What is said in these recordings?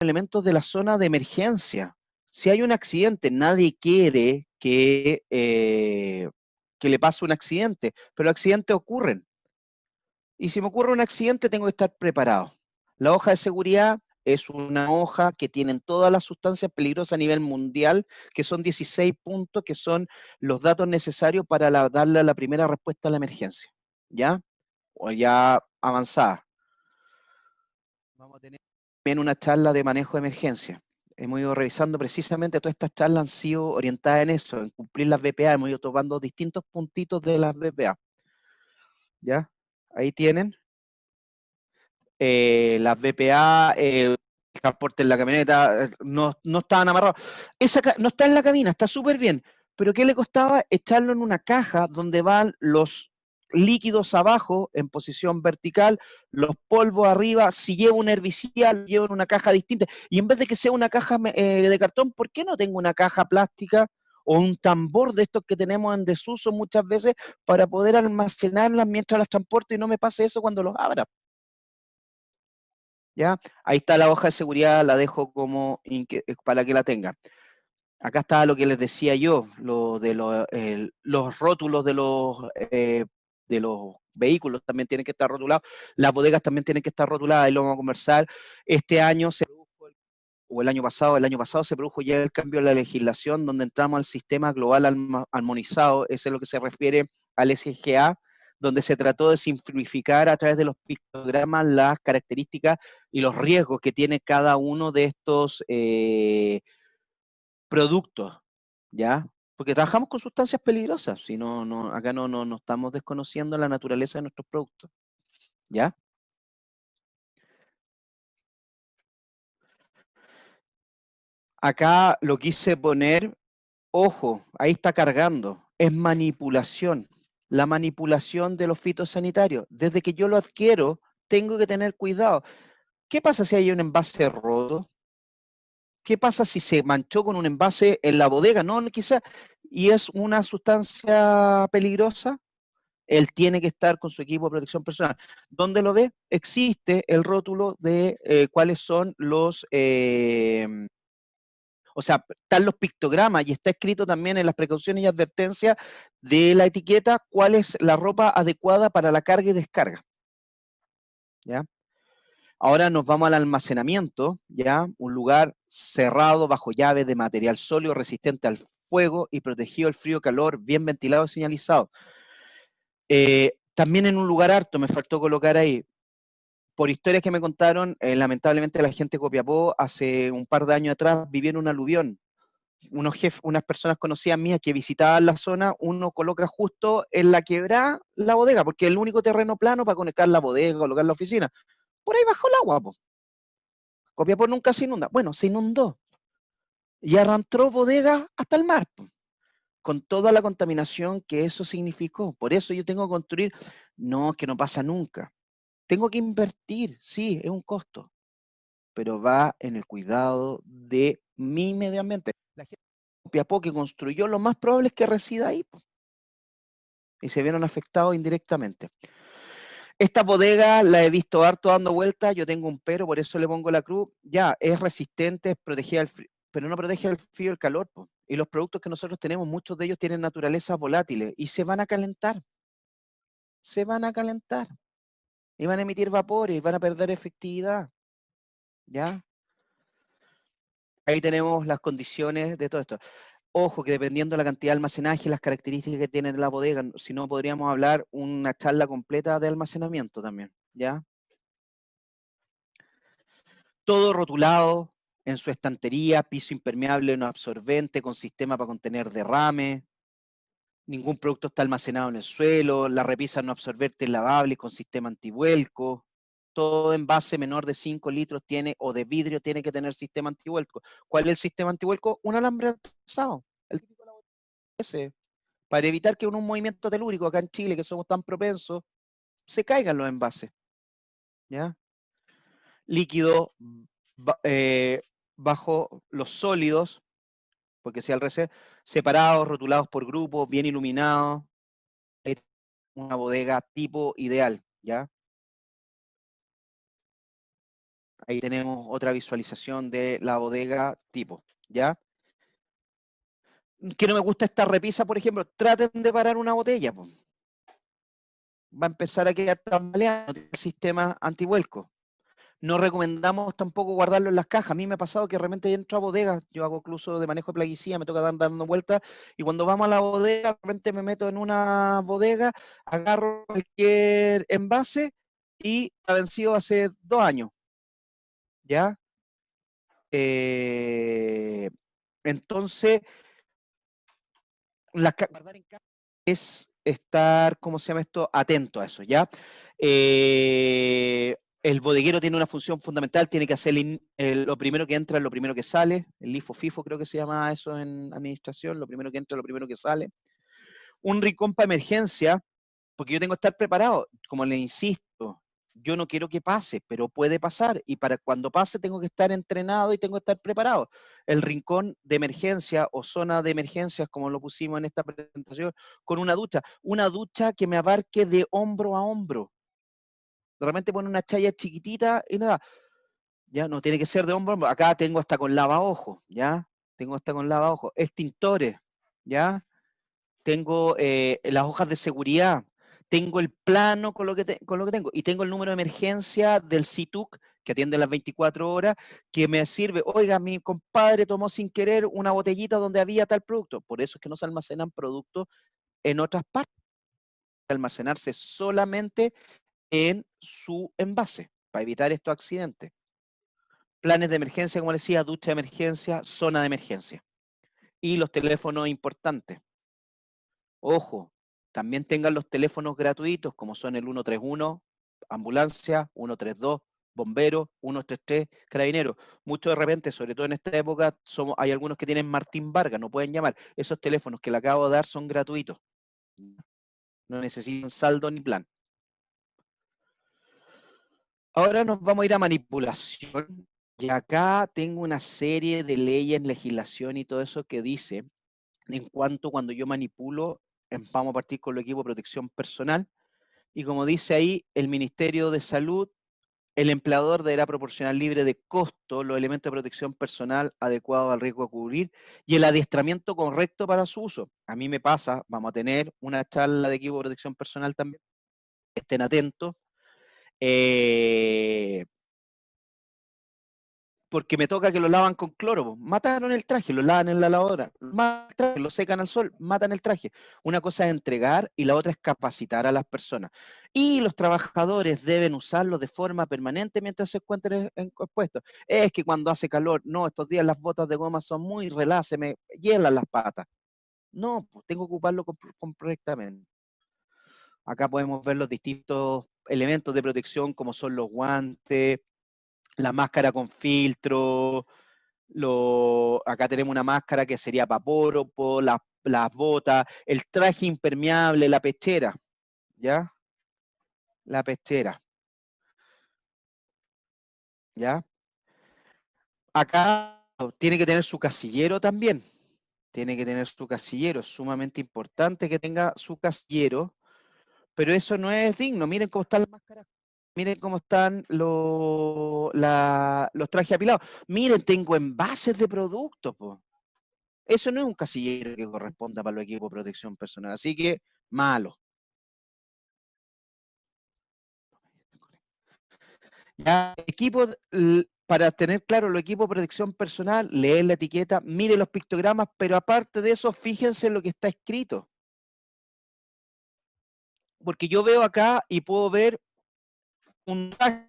elementos de la zona de emergencia. Si hay un accidente, nadie quiere que le pase un accidente, pero accidentes ocurren. Y si me ocurre un accidente, tengo que estar preparado. La hoja de seguridad es una hoja que tienen todas las sustancias peligrosas a nivel mundial, que son 16 puntos, que son los datos necesarios para darle la primera respuesta a la emergencia. ¿Ya? O ya avanzada. Vamos a tener también una charla de manejo de emergencia. Hemos ido revisando precisamente todas estas charlas han sido orientadas en eso, en cumplir las BPA. Hemos ido tomando distintos puntitos de las BPA. ¿Ya? Ahí tienen. Las BPA, el transporte en la camioneta, no estaban amarrados. No está en la cabina, está súper bien. Pero ¿qué le costaba? Echarlo en una caja donde van los líquidos abajo en posición vertical, los polvos arriba. Si llevo un herbicida, lo llevo en una caja distinta. Y en vez de que sea una caja de cartón, ¿por qué no tengo una caja plástica o un tambor de estos que tenemos en desuso muchas veces para poder almacenarlas mientras las transporto y no me pase eso cuando los abra? ¿Ya? Ahí está la hoja de seguridad, la dejo como para que la tengan. Acá está lo que les decía yo, los rótulos de los vehículos también tienen que estar rotulados, las bodegas también tienen que estar rotuladas, ahí lo vamos a conversar. Este año o el año pasado se produjo ya el cambio en la legislación donde entramos al sistema global armonizado, eso es lo que se refiere al SGA, donde se trató de simplificar a través de los pictogramas las características y los riesgos que tiene cada uno de estos productos, ¿ya? Porque trabajamos con sustancias peligrosas, si acá no estamos desconociendo la naturaleza de nuestros productos, ¿ya? Acá lo quise poner, ojo, ahí está cargando, es manipulación. La manipulación de los fitosanitarios. Desde que yo lo adquiero, tengo que tener cuidado. ¿Qué pasa si hay un envase roto? ¿Qué pasa si se manchó con un envase en la bodega? No, quizás, y es una sustancia peligrosa. Él tiene que estar con su equipo de protección personal. ¿Dónde lo ve? Existe el rótulo de cuáles son o sea, están los pictogramas y está escrito también en las precauciones y advertencias de la etiqueta cuál es la ropa adecuada para la carga y descarga. ¿Ya? Ahora nos vamos al almacenamiento, ¿ya? Un lugar cerrado bajo llave de material sólido resistente al fuego y protegido del frío, calor, bien ventilado y señalizado. También en un lugar harto, me faltó colocar ahí, por historias que me contaron, lamentablemente la gente de Copiapó hace un par de años atrás vivía en un aluvión. Unas personas conocidas mías que visitaban la zona, uno coloca justo en la quebrada la bodega, porque es el único terreno plano para conectar la bodega, colocar la oficina. Por ahí bajó el agua, po. Copiapó nunca se inunda. Bueno, se inundó. Y arrastró bodega hasta el mar, po, con toda la contaminación que eso significó. Por eso yo tengo que construir. No, que no pasa nunca. Tengo que invertir, sí, es un costo, pero va en el cuidado de mi medio ambiente. La gente de Copiapó que construyó, lo más probable es que resida ahí, po, y se vieron afectados indirectamente. Esta bodega la he visto harto dando vueltas, yo tengo un pero, por eso le pongo la cruz. Ya, es resistente, es protegida al frío, pero no protege al frío y el calor, po. Y los productos que nosotros tenemos, muchos de ellos tienen naturalezas volátiles y se van a calentar, se van a calentar, y van a emitir vapores, y van a perder efectividad, ¿ya? Ahí tenemos las condiciones de todo esto. Ojo que dependiendo de la cantidad de almacenaje y las características que tiene la bodega, si no podríamos hablar una charla completa de almacenamiento también, ¿ya? Todo rotulado en su estantería, piso impermeable no absorbente, con sistema para contener derrame, ningún producto está almacenado en el suelo, la repisa no absorbente lavable con sistema antivuelco, todo envase menor de 5 litros tiene, o de vidrio tiene que tener sistema antivuelco. ¿Cuál es el sistema antivuelco? Un alambre atravesado, el típico ese, para evitar que en un movimiento telúrico acá en Chile, que somos tan propensos, se caigan los envases, ¿ya? Líquido bajo los sólidos, porque si al revés, separados, rotulados por grupos, bien iluminados, es una bodega tipo ideal, ¿ya? Ahí tenemos otra visualización de la bodega tipo, ¿ya? Que no me gusta esta repisa, por ejemplo, traten de parar una botella, po. Va a empezar a quedar tambaleando el sistema antivuelco. No recomendamos tampoco guardarlo en las cajas. A mí me ha pasado que realmente entro a bodegas, yo hago incluso de manejo de plaguicida, me toca dando vueltas, y cuando vamos a la bodega, de repente me meto en una bodega, agarro cualquier envase y ha vencido hace 2 años, ¿ya? Eh, entonces, guardar en casa es estar, ¿cómo se llama esto? Atento a eso, ¿ya? El bodeguero tiene una función fundamental, tiene que hacer lo primero que entra, lo primero que sale, el LIFO FIFO creo que se llama eso en administración, lo primero que entra, lo primero que sale. Un rincón para emergencia, porque yo tengo que estar preparado, como le insisto, yo no quiero que pase, pero puede pasar, y para cuando pase tengo que estar entrenado y tengo que estar preparado. El rincón de emergencia o zona de emergencias, como lo pusimos en esta presentación, con una ducha que me abarque de hombro a hombro. De repente pone una chaya chiquitita y nada, ya no tiene que ser de hombro a hombro. Acá tengo hasta con lavaojos, ¿ya? Tengo hasta con lavaojos, extintores, ¿ya? Tengo las hojas de seguridad, tengo el plano con lo que tengo, y tengo el número de emergencia del CITUC, que atiende las 24 horas, que me sirve, oiga, mi compadre tomó sin querer una botellita donde había tal producto. Por eso es que no se almacenan productos en otras partes, almacenarse solamente en su envase, para evitar estos accidentes. Planes de emergencia, como decía, ducha de emergencia, zona de emergencia. Y los teléfonos importantes. Ojo, también tengan los teléfonos gratuitos, como son el 131, ambulancia, 132, bomberos, 133, carabineros. Muchos de repente, sobre todo en esta época, hay algunos que tienen Martín Vargas, no pueden llamar. Esos teléfonos que le acabo de dar son gratuitos. No necesitan saldo ni plan. Ahora nos vamos a ir a manipulación. Y acá tengo una serie de leyes, legislación y todo eso que dice en cuanto cuando yo manipulo, vamos a partir con el equipo de protección personal. Y como dice ahí, el Ministerio de Salud, el empleador deberá proporcionar libre de costo los elementos de protección personal adecuados al riesgo a cubrir y el adiestramiento correcto para su uso. A mí me pasa, vamos a tener una charla de equipo de protección personal también, estén atentos. Eh, porque me toca que lo lavan con cloro, po. Mataron el traje, lo lavan en la lavadora, lo secan al sol, matan el traje. Una cosa es entregar y la otra es capacitar a las personas. Y los trabajadores deben usarlo de forma permanente mientras se encuentren expuestos. Es que cuando hace calor, no, estos días las botas de goma son muy relajas, se me hielan las patas. No, pues tengo que ocuparlo correctamente. Acá podemos ver los distintos elementos de protección como son los guantes, la máscara con filtro, acá tenemos una máscara que sería papóropo, las botas, el traje impermeable, la pechera, ¿ya? La pechera, ¿ya? Acá tiene que tener su casillero también, tiene que tener su casillero, es sumamente importante que tenga su casillero, pero eso no es digno, miren cómo están las máscaras. Miren cómo están los trajes apilados. Miren, tengo envases de productos, po. Eso no es un casillero que corresponda para los equipos de protección personal. Así que, malo. Ya, para tener claro los equipos de protección personal, leer la etiqueta, mire los pictogramas, pero aparte de eso, fíjense en lo que está escrito. Porque yo veo acá y puedo ver un traje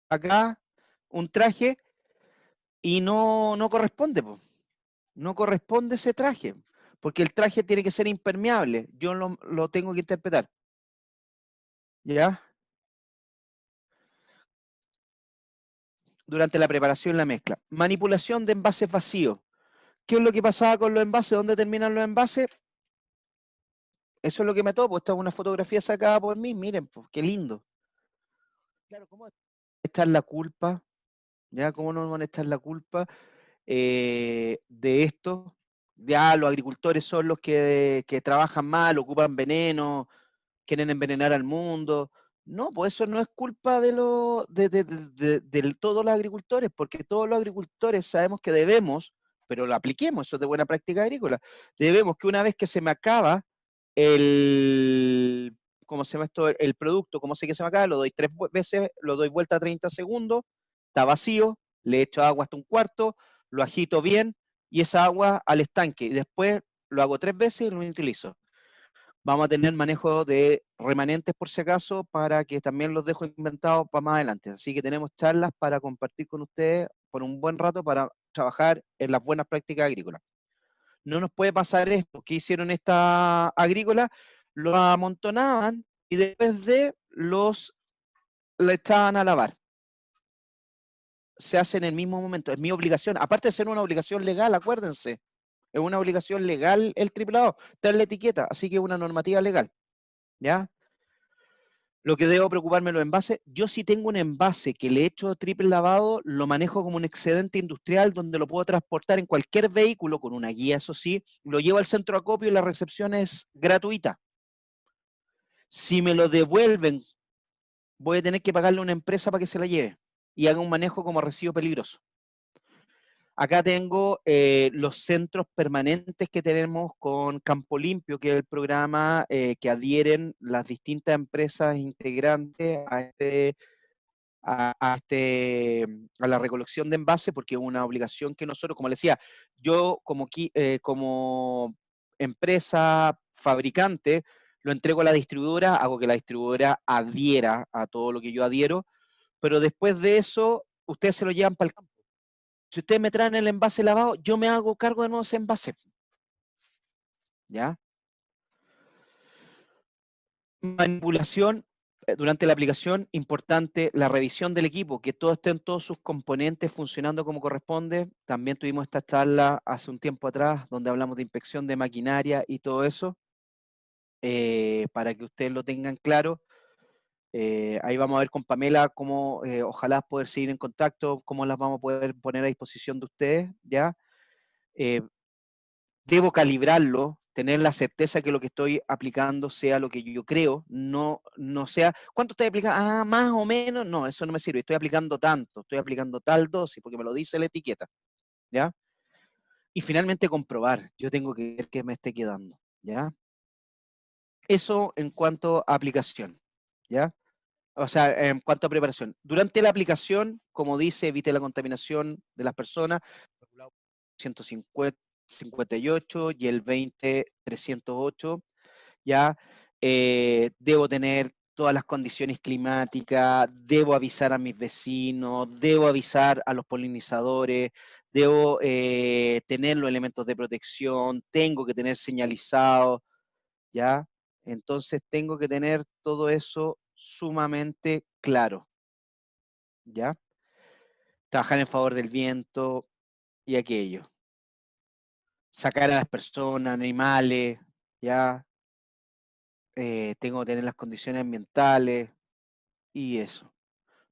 acá, un traje, y no corresponde, po. No corresponde ese traje, porque el traje tiene que ser impermeable. Yo lo tengo que interpretar. ¿Ya? Durante la preparación y la mezcla. Manipulación de envases vacíos. ¿Qué es lo que pasaba con los envases? ¿Dónde terminan los envases? Eso es lo que me topo. Esta es una fotografía sacada por mí. Miren, pues, qué lindo. Claro, ¿cómo echar la culpa? ¿Ya? ¿Cómo no van a echar la culpa de esto? Ya, los agricultores son los que trabajan mal, ocupan veneno, quieren envenenar al mundo. No, pues eso no es culpa de todos los agricultores, porque todos los agricultores sabemos que debemos, pero lo apliquemos, eso es de buena práctica agrícola, debemos que una vez que se me acaba el, ¿cómo se llama esto? El producto, ¿cómo sé que se me acaba? Lo doy 3 veces, lo doy vuelta a 30 segundos, está vacío, le echo agua hasta un cuarto, lo agito bien y esa agua al estanque, y después lo hago 3 veces y lo utilizo. Vamos a tener manejo de remanentes por si acaso, para que también los dejo inventados para más adelante. Así que tenemos charlas para compartir con ustedes por un buen rato para trabajar en las buenas prácticas agrícolas. No nos puede pasar esto que hicieron esta agrícola, lo amontonaban y después de le echaban a lavar. Se hace en el mismo momento, es mi obligación, aparte de ser una obligación legal, acuérdense, es una obligación legal el triplado, está en la etiqueta, así que es una normativa legal, ¿ya? Lo que debo preocuparme los envases, yo si tengo un envase que le he hecho triple lavado, lo manejo como un excedente industrial donde lo puedo transportar en cualquier vehículo con una guía, eso sí, lo llevo al centro de acopio y la recepción es gratuita. Si me lo devuelven, voy a tener que pagarle a una empresa para que se la lleve y haga un manejo como residuo peligroso. Acá tengo los centros permanentes que tenemos con Campo Limpio, que es el programa que adhieren las distintas empresas integrantes a la recolección de envases, porque es una obligación que nosotros, como les decía, yo como empresa fabricante, lo entrego a la distribuidora, hago que la distribuidora adhiera a todo lo que yo adhiero, pero después de eso, ustedes se lo llevan para el campo. Si ustedes me traen el envase lavado, yo me hago cargo de nuevos envases. ¿Ya? Manipulación durante la aplicación, importante la revisión del equipo, que todo estén todos sus componentes funcionando como corresponde. También tuvimos esta charla hace un tiempo atrás donde hablamos de inspección de maquinaria y todo eso, para que ustedes lo tengan claro. Ahí vamos a ver con Pamela cómo, ojalá poder seguir en contacto, cómo las vamos a poder poner a disposición de ustedes, ¿ya? Eh, Debo calibrarlo, tener la certeza que lo que estoy aplicando sea lo que yo creo, no sea, ¿cuánto estoy aplicando? Ah, más o menos, no, eso no me sirve, estoy aplicando tanto, estoy aplicando tal dosis, porque me lo dice la etiqueta, ¿ya? Y finalmente comprobar, yo tengo que ver qué me esté quedando, ¿ya? Eso en cuanto a aplicación, ¿ya? O sea, en cuanto a preparación. Durante la aplicación, como dice, evite la contaminación de las personas, 158 y el 20308, ya debo tener todas las condiciones climáticas, debo avisar a mis vecinos, debo avisar a los polinizadores, debo tener los elementos de protección, tengo que tener señalizado, ¿ya? Entonces tengo que tener todo eso sumamente claro, ¿ya? Trabajar en favor del viento y aquello. Sacar a las personas, animales, ¿ya? Tengo que tener las condiciones ambientales y eso.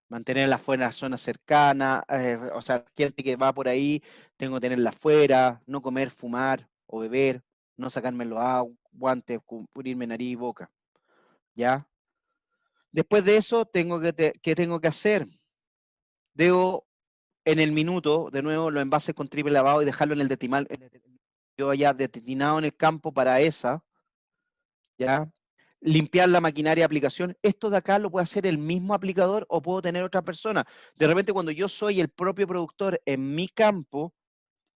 Mantenerla fuera de la zona cercana, o sea, gente que va por ahí, tengo que tenerla fuera, no comer, fumar o beber, no sacarme los guantes, cubrirme nariz y boca, ¿ya? Después de eso, ¿qué tengo que hacer? Debo, en el minuto, de nuevo, los envases con triple lavado y dejarlo en el detimal, yo allá destinado en el campo para esa, ¿ya? Limpiar la maquinaria de aplicación. Esto de acá lo puede hacer el mismo aplicador o puedo tener otra persona. De repente, cuando yo soy el propio productor en mi campo,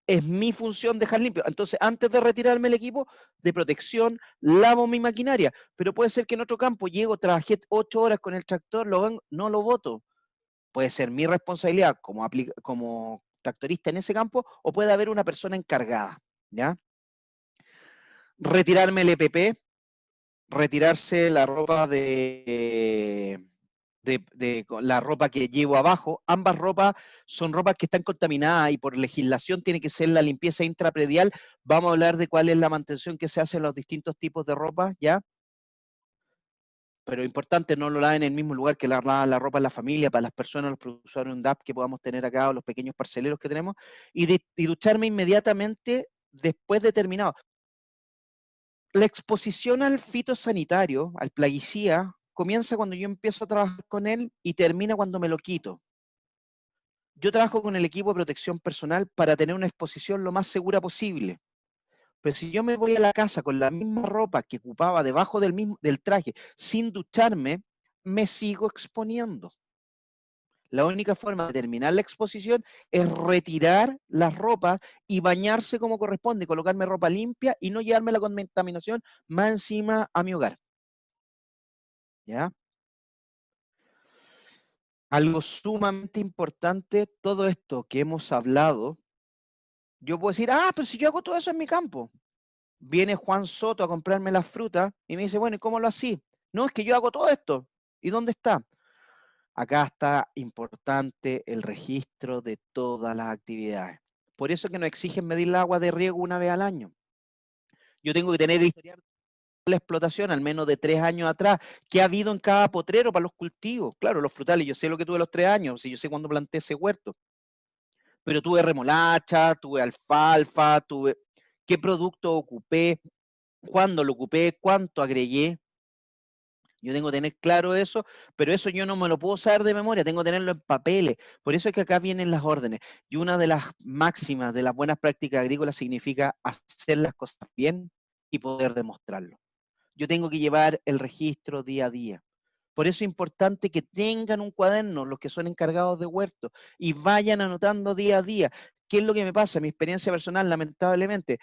es mi función dejar limpio. Entonces, antes de retirarme el equipo de protección, lavo mi maquinaria. Pero puede ser que en otro campo llego, trabajé 8 horas con el tractor, no lo boto. Puede ser mi responsabilidad como tractorista en ese campo o puede haber una persona encargada, ¿ya? Retirarme el EPP, retirarse la ropa la ropa que llevo abajo. Ambas ropas son ropas que están contaminadas y por legislación tiene que ser la limpieza intrapredial. Vamos a hablar de cuál es la mantención que se hace en los distintos tipos de ropa, ¿ya? Pero importante, no lo laven en el mismo lugar que la ropa en la familia, para las personas, los usuarios de un DAP que podamos tener acá, o los pequeños parceleros que tenemos, y ducharme inmediatamente después de terminado. La exposición al fitosanitario, al plaguicida, comienza cuando yo empiezo a trabajar con él y termina cuando me lo quito. Yo trabajo con el equipo de protección personal para tener una exposición lo más segura posible. Pero si yo me voy a la casa con la misma ropa que ocupaba debajo del traje sin ducharme, me sigo exponiendo. La única forma de terminar la exposición es retirar las ropas y bañarse como corresponde, colocarme ropa limpia y no llevarme la contaminación más encima a mi hogar. ¿Ya? Algo sumamente importante, todo esto que hemos hablado, yo puedo decir, pero si yo hago todo eso en mi campo. Viene Juan Soto a comprarme las frutas y me dice, bueno, ¿y cómo lo así? No, es que yo hago todo esto. ¿Y dónde está? Acá está importante el registro de todas las actividades. Por eso que nos exigen medir el agua de riego una vez al año. Yo tengo que tener el historial de la explotación, al menos de 3 años atrás, que ha habido en cada potrero para los cultivos. Claro, los frutales, yo sé lo que tuve los 3 años, si yo sé cuándo planté ese huerto. Pero tuve remolacha, tuve alfalfa, tuve qué producto ocupé, cuándo lo ocupé, cuánto agregué. Yo tengo que tener claro eso, pero eso yo no me lo puedo saber de memoria, tengo que tenerlo en papeles. Por eso es que acá vienen las órdenes. Y una de las máximas de las buenas prácticas agrícolas significa hacer las cosas bien y poder demostrarlo. Yo tengo que llevar el registro día a día. Por eso es importante que tengan un cuaderno los que son encargados de huerto y vayan anotando día a día. ¿Qué es lo que me pasa? Mi experiencia personal, lamentablemente,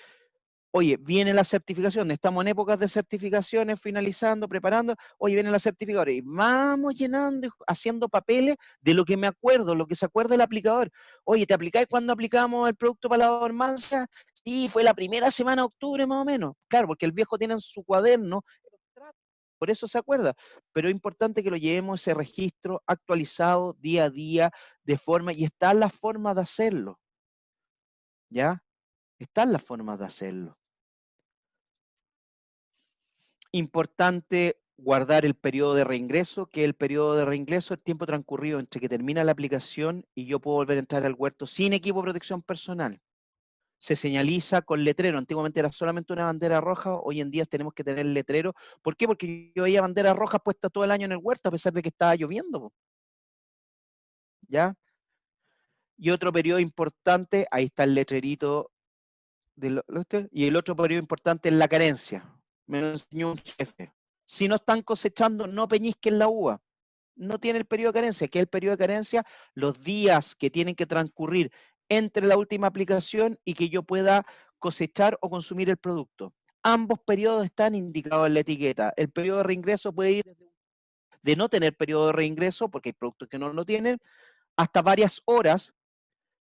oye, viene la certificación, estamos en épocas de certificaciones, finalizando, preparando, oye, viene la certificadora y vamos llenando, haciendo papeles de lo que me acuerdo, lo que se acuerda el aplicador. Oye, ¿te aplicáis cuando aplicamos el producto para la dormancia? Sí, fue la primera semana de octubre más o menos. Claro, porque el viejo tiene en su cuaderno, por eso se acuerda, pero es importante que lo llevemos ese registro actualizado día a día, de forma, y están las formas de hacerlo, ¿ya? Están las formas de hacerlo. Importante guardar el periodo de reingreso, que el periodo de reingreso es el tiempo transcurrido entre que termina la aplicación y yo puedo volver a entrar al huerto sin equipo de protección personal. Se señaliza con letrero. Antiguamente era solamente una bandera roja, hoy en día tenemos que tener letrero. ¿Por qué? Porque yo veía banderas rojas puestas todo el año en el huerto a pesar de que estaba lloviendo. ¿Ya? Y otro periodo importante, ahí está el letrerito, y el otro periodo importante es la carencia. Me lo enseñó un jefe. Si no están cosechando, no peñisquen la uva. No tiene el periodo de carencia. ¿Qué es el periodo de carencia? Los días que tienen que transcurrir entre la última aplicación y que yo pueda cosechar o consumir el producto. Ambos periodos están indicados en la etiqueta. El periodo de reingreso puede ir de no tener periodo de reingreso, porque hay productos que no lo tienen, hasta varias horas,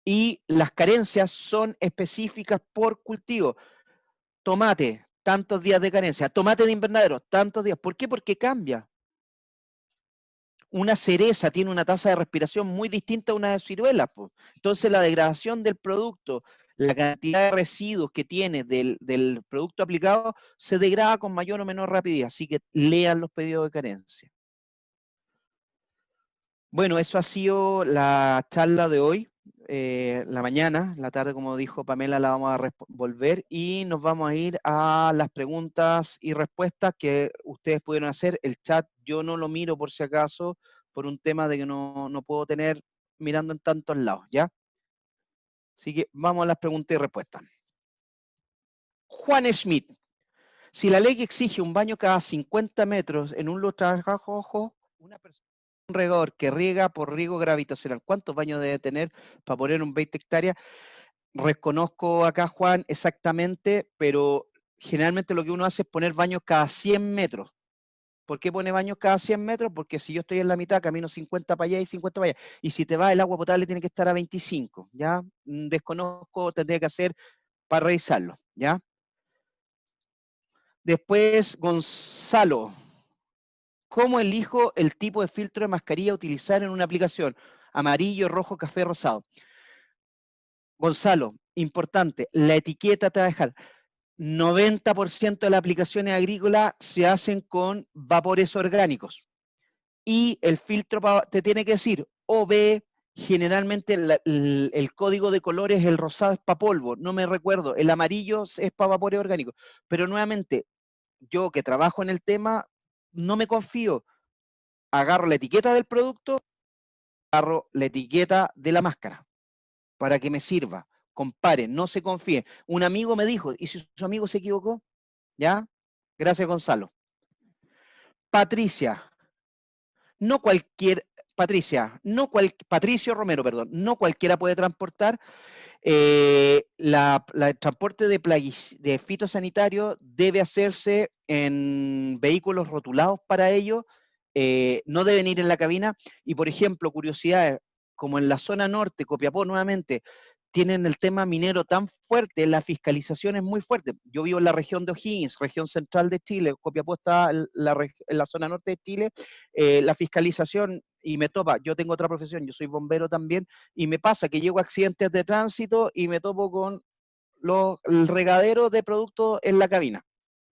y las carencias son específicas por cultivo. Tomate, tantos días de carencia. Tomate de invernadero, tantos días. ¿Por qué? Porque cambia. Una cereza tiene una tasa de respiración muy distinta a una de ciruelas. Po. Entonces la degradación del producto, la cantidad de residuos que tiene del producto aplicado, se degrada con mayor o menor rapidez. Así que lean los pedidos de carencia. Bueno, eso ha sido la charla de hoy. La mañana, la tarde, como dijo Pamela, la vamos a volver y nos vamos a ir a las preguntas y respuestas que ustedes pudieron hacer. El chat yo no lo miro por si acaso, por un tema de que no puedo tener mirando en tantos lados, ¿ya? Así que vamos a las preguntas y respuestas. Juan Schmidt, si la ley exige un baño cada 50 metros en un trabajo, una persona un regador que riega por riego gravitacional, ¿cuántos baños debe tener para poner un 20 hectáreas? Reconozco acá, Juan, exactamente, pero generalmente lo que uno hace es poner baños cada 100 metros. ¿Por qué pone baños cada 100 metros? Porque si yo estoy en la mitad, camino 50 para allá y 50 para allá. Y si te va, el agua potable tiene que estar a 25, ¿ya? Desconozco, tendría que hacer para revisarlo, ¿ya? Después, Gonzalo, ¿cómo elijo el tipo de filtro de mascarilla a utilizar en una aplicación? Amarillo, rojo, café, rosado. Gonzalo, importante, la etiqueta te va a dejar 90% de las aplicaciones agrícolas se hacen con vapores orgánicos. Y el filtro te tiene que decir OB, generalmente el código de colores, el rosado es para polvo, no me recuerdo, el amarillo es para vapores orgánicos. Pero nuevamente, yo que trabajo en el tema, no me confío. agarro la etiqueta del producto, agarro la etiqueta de la máscara, para que me sirva. Comparen, no se confíen. Un amigo me dijo, ¿y si su amigo se equivocó? ¿Ya? Gracias, Gonzalo. Patricia, no cualquier, Patricio Romero, perdón, no cualquiera puede transportar. El transporte de fitosanitario debe hacerse en vehículos rotulados para ello, no deben ir en la cabina. Y, por ejemplo, curiosidades, como en la zona norte, Copiapó nuevamente, tienen el tema minero tan fuerte, la fiscalización es muy fuerte. Yo vivo en la región de O'Higgins, región central de Chile, Copiapó está en la zona norte de Chile, la fiscalización, y me topa, yo tengo otra profesión, yo soy bombero también, y me pasa que llego a accidentes de tránsito y me topo con el regadero de productos en la cabina,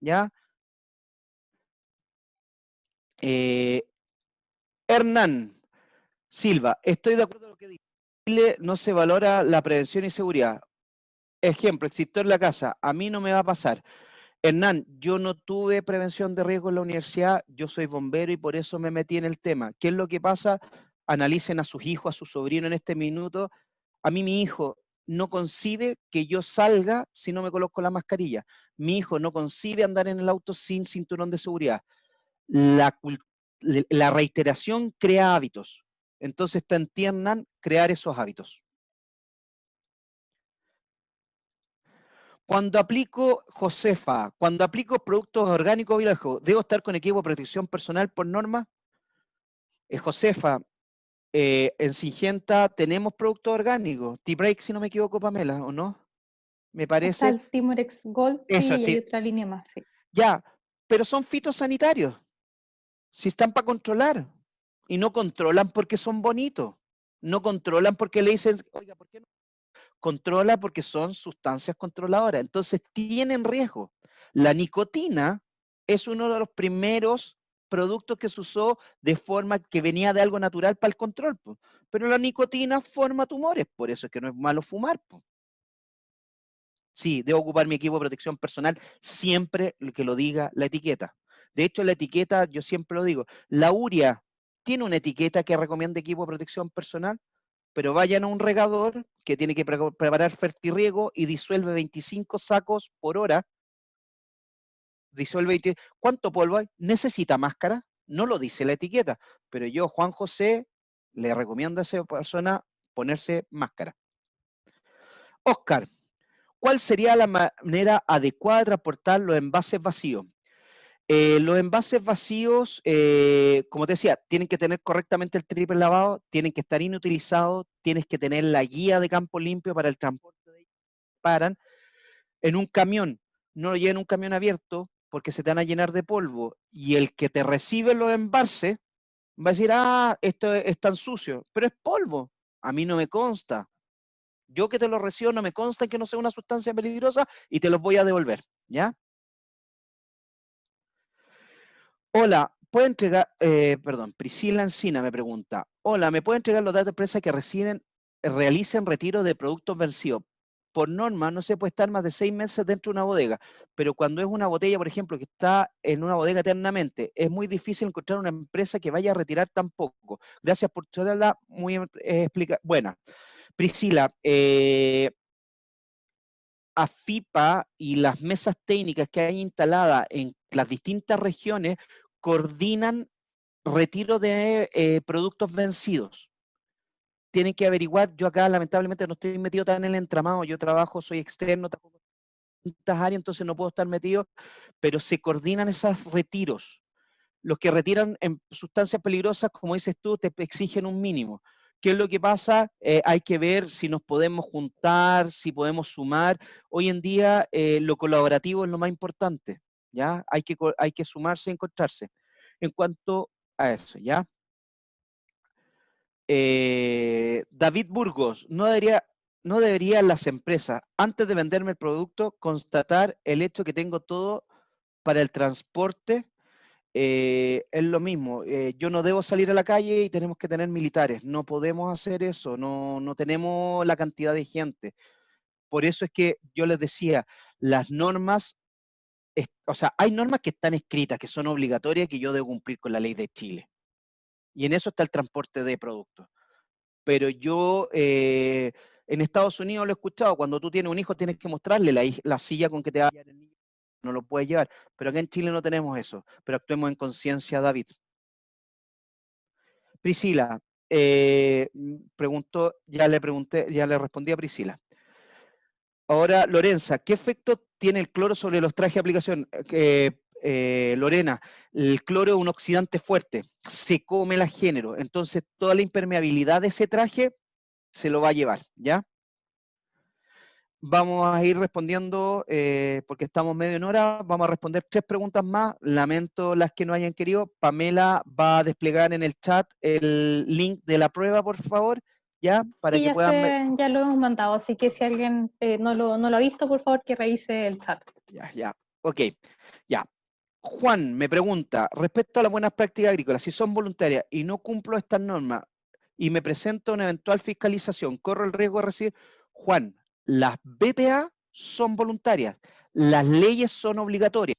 ¿ya? Eh, Hernán Silva, estoy de acuerdo con lo que dice. En Chile no se valora la prevención y seguridad. Ejemplo, extintor en la casa, a mí no me va a pasar. Hernán, yo no tuve prevención de riesgo en la universidad, yo soy bombero y por eso me metí en el tema. ¿Qué es lo que pasa? Analicen a sus hijos, a su sobrino en este minuto. A mí mi hijo no concibe que yo salga si no me coloco la mascarilla. Mi hijo no concibe andar en el auto sin cinturón de seguridad. La, la reiteración crea hábitos. Entonces está en ti, Hernán, crear esos hábitos. Cuando aplico productos orgánicos biológicos, ¿debo estar con equipo de protección personal por norma? Josefa, en Singenta tenemos productos orgánicos. T-Break, si no me equivoco, Pamela, ¿o no? Me Está parece. el Timorex Gold, Eso, sí, y hay otra línea más, sí. ya, pero son fitosanitarios. Si están para controlar. Y no controlan porque son bonitos. No controlan porque le dicen, oiga, ¿por qué no? Controla porque son sustancias controladoras. Entonces tienen riesgo. La nicotina es uno de los primeros productos que se usó de forma que venía de algo natural para el control. Po. Pero la nicotina forma tumores, por eso es que no es malo fumar. Po. Sí, debo ocupar mi equipo de protección personal siempre que lo diga la etiqueta. De hecho, la etiqueta, yo siempre lo digo, la urea tiene una etiqueta que recomienda equipo de protección personal, pero vayan a un regador que tiene que preparar fertirriego y disuelve 25 sacos por hora. Disuelve 20. ¿Cuánto polvo hay? ¿Necesita máscara? No lo dice la etiqueta, pero yo, Juan José, le recomiendo a esa persona ponerse máscara. Oscar, ¿cuál sería la manera adecuada de transportar los envases vacíos? Los envases vacíos, como te decía, tienen que tener correctamente el triple lavado, tienen que estar inutilizados, tienes que tener la guía de campo limpio para el transporte de ellos. Paran en un camión, no lo lleven en un camión abierto porque se te van a llenar de polvo y el que te recibe los envases va a decir, ah, esto es tan sucio, pero es polvo. A mí no me consta. Yo que te lo recibo no me consta que no sea una sustancia peligrosa y te los voy a devolver, ¿ya? Hola, ¿puede entregar, perdón, Priscila Encina me pregunta, hola, ¿me puede entregar los datos de empresa que realicen retiro de productos vencidos? Por norma no se puede estar más de 6 meses dentro de una bodega, pero cuando es una botella, por ejemplo, que está en una bodega eternamente, es muy difícil encontrar una empresa que vaya a retirar tan poco. Gracias por charla, muy buena. Priscila, AFIPA y las mesas técnicas que hay instaladas en las distintas regiones coordinan retiro de productos vencidos. Tienen que averiguar, yo acá lamentablemente no estoy metido tan en el entramado, yo trabajo, soy externo, trabajo en distintas áreas, entonces no puedo estar metido, pero se coordinan esos retiros. Los que retiran en sustancias peligrosas, como dices tú, te exigen un mínimo. ¿Qué es lo que pasa? Hay que ver si nos podemos juntar, si podemos sumar. Hoy en día lo colaborativo es lo más importante, ¿ya? Hay que sumarse y encontrarse. En cuanto a eso, ¿ya? David Burgos, no deberían las empresas, antes de venderme el producto, constatar el hecho que tengo todo para el transporte. Es lo mismo, yo no debo salir a la calle y tenemos que tener militares, no podemos hacer eso, no tenemos la cantidad de gente. Por eso es que yo les decía, las normas, o sea, hay normas que están escritas, que son obligatorias, que yo debo cumplir con la ley de Chile. Y en eso está el transporte de productos. Pero yo en Estados Unidos lo he escuchado, cuando tú tienes un hijo tienes que mostrarle la silla con que te va a llevar el niño, no lo puedes llevar. Pero acá en Chile no tenemos eso, pero actuemos en conciencia, David. Priscila, preguntó, ya le respondí a Priscila. Ahora, Lorenza, ¿qué efecto tiene el cloro sobre los trajes de aplicación? Lorena, el cloro es un oxidante fuerte, se come el género, entonces toda la impermeabilidad de ese traje se lo va a llevar, ¿ya? Vamos a ir respondiendo, porque estamos medio en hora, vamos a responder 3 preguntas más, lamento las que no hayan querido. Pamela va a desplegar en el chat el link de la prueba, por favor, ¿ya? Para Sí, que puedan ver. ya lo hemos mandado, así que si alguien no lo ha visto, por favor que revise el chat. Ya, ok, ya. Juan me pregunta, respecto a las buenas prácticas agrícolas, si son voluntarias y no cumplo estas normas y me presento a una eventual fiscalización, ¿corro el riesgo de recibir? Juan, las BPA son voluntarias, las leyes son obligatorias.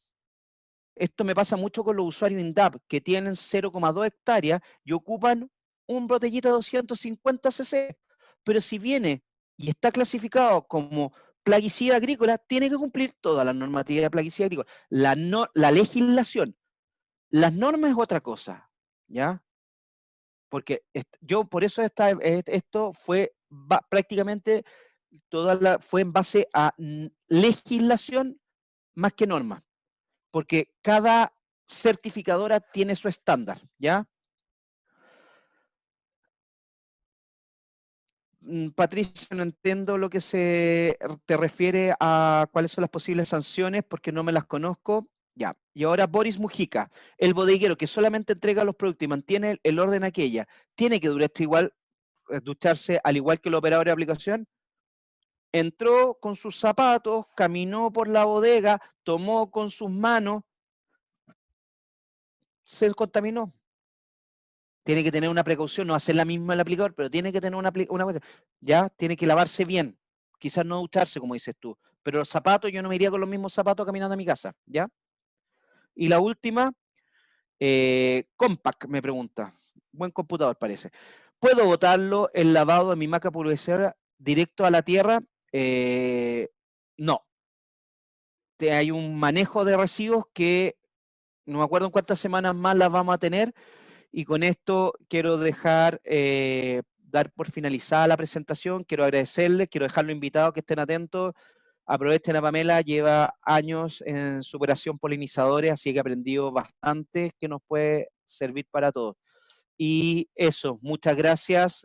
Esto me pasa mucho con los usuarios INDAP, que tienen 0,2 hectáreas y ocupan un botellita de 250 cc. Pero si viene y está clasificado como plaguicida agrícola, tiene que cumplir toda la normativa de plaguicida agrícola. La legislación. Las normas es otra cosa, ¿ya? Porque yo por eso esto fue prácticamente fue en base a legislación más que norma, porque cada certificadora tiene su estándar, ¿ya? Patricia, no entiendo lo que te refiere a cuáles son las posibles sanciones, porque no me las conozco. Ya. Y ahora Boris Mujica, el bodeguero que solamente entrega los productos y mantiene el orden aquella, ¿tiene que ducharse al igual que el operador de aplicación? Entró con sus zapatos, caminó por la bodega, tomó con sus manos, se contaminó. Tiene que tener una precaución, no hacer la misma el aplicador, pero tiene que tener una ya, tiene que lavarse bien, quizás no ducharse, como dices tú, pero los zapatos, yo no me iría con los mismos zapatos caminando a mi casa, ¿ya? Y la última, Compaq me pregunta, buen computador parece, ¿puedo botarlo el lavado de mi maca pulverizadora directo a la tierra? No. Hay un manejo de residuos que no me acuerdo en cuántas semanas más las vamos a tener. Y con esto quiero dar por finalizada la presentación, quiero agradecerles, quiero dejarlo invitado que estén atentos, aprovechen a Pamela, lleva años en superación polinizadores, así que he aprendido bastante que nos puede servir para todos. Y eso, muchas gracias.